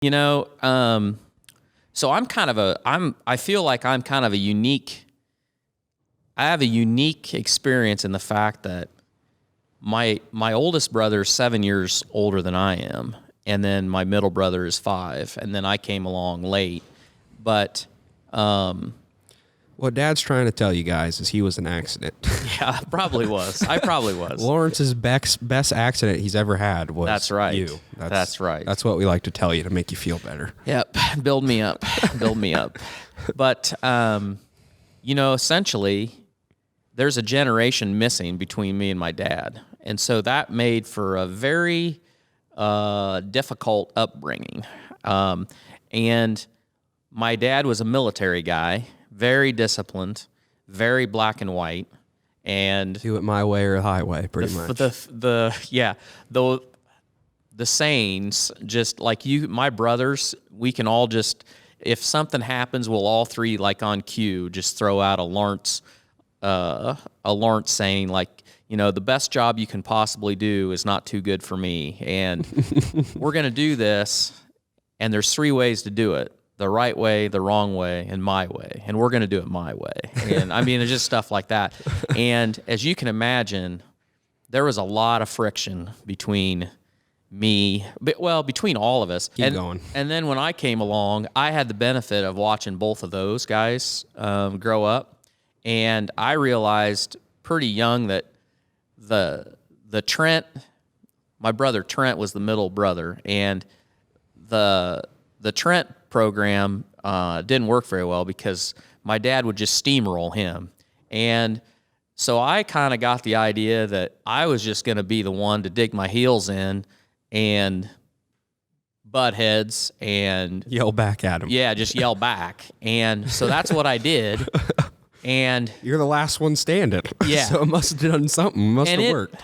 You know, so I feel like I'm kind of a unique, I have a unique experience in the fact that my oldest brother is 7 years older than I am, and then my middle brother is 5, and then I came along late. But what Dad's trying to tell you guys is he was an accident. yeah, I probably was. Lawrence's best accident he's ever had was That's right. you. That's right. That's what we like to tell you to make you feel better. Yep, build me up, build me up. But you know, essentially, there's a generation missing between me and my dad, and so that made for a very difficult upbringing. And my dad was a military guy, very disciplined, very black and white, and Do it my way or the highway, pretty much. the sayings, just like you, my brothers, we can all just, if something happens, we'll all three, like on cue, just throw out a Lawrence saying, like, you know, the best job you can possibly do is not too good for me, and we're gonna do this, and there's 3 ways to do it: the right way, the wrong way, and my way. And we're going to do it my way. And I mean, it's just stuff like that. And as you can imagine, there was a lot of friction between between all of us. Keep going. And then when I came along, I had the benefit of watching both of those guys grow up. And I realized pretty young that the Trent, my brother Trent was the middle brother, and the Trent program didn't work very well because my dad would just steamroll him. And so I kind of got the idea that I was just going to be the one to dig my heels in and butt heads and Yell back at him. yeah, just yell back. And so that's what I did. And You're the last one standing. Yeah. So it must have done something. Must have worked.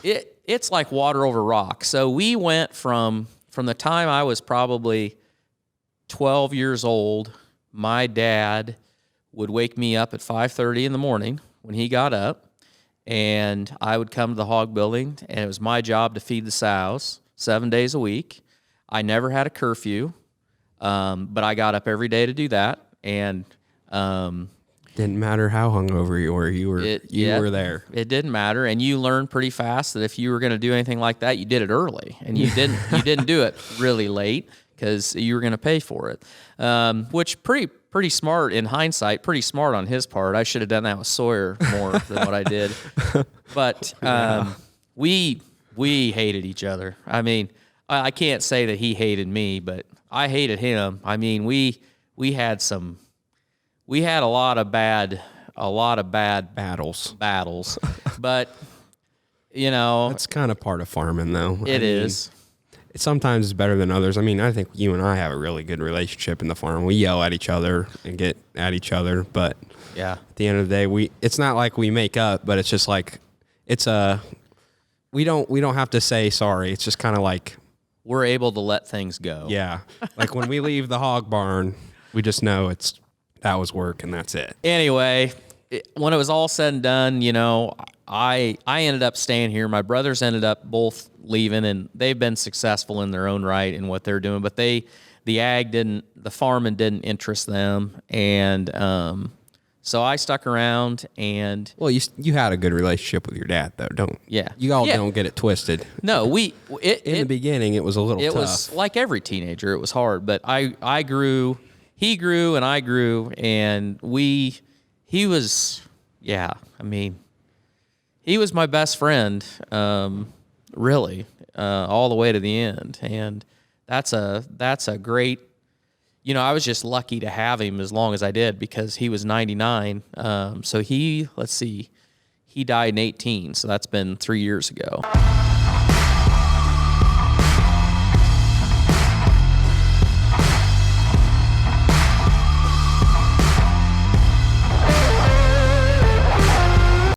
It's like water over rock. So we went from the time I was probably 12 years old, my dad would wake me up at 5:30 in the morning when he got up, and I would come to the hog building, and it was my job to feed the sows 7 days a week. I never had a curfew, but I got up every day to do that, and Didn't matter how hungover you were. You were there. It didn't matter, and you learned pretty fast that if you were going to do anything like that, you did it early, and you didn't do it really late because you were going to pay for it, which pretty smart in hindsight. Pretty smart on his part. I should have done that with Sawyer more than what I did, but we hated each other. I mean, I can't say that he hated me, but I hated him. I mean, we had a lot of bad Battles. But you know, That's kind of part of farming, though. it is. Sometimes it's better than others. I mean, I think you and I have a really good relationship in the farm. We yell at each other and get at each other, but Yeah. at the end of the day, it's not like we make up, but it's just like we don't have to say sorry. It's just kind of like We're able to let things go. yeah, like when we leave the hog barn, we just know that was work and that's it. Anyway, when it was all said and done, you know, I ended up staying here. My brothers ended up both leaving, and they've been successful in their own right in what they're doing. But the farming didn't interest them, and so I stuck around. And Well, you had a good relationship with your dad, though, don't? Yeah. You all Yeah. don't get it twisted. no, In the beginning, it was a little it tough. was like every teenager. It was hard, but I grew, he grew, and I grew, and he was, yeah, I mean, he was my best friend, really, all the way to the end. And that's a great, you know, I was just lucky to have him as long as I did because he was 99. So he died in 18. So that's been 3 years ago.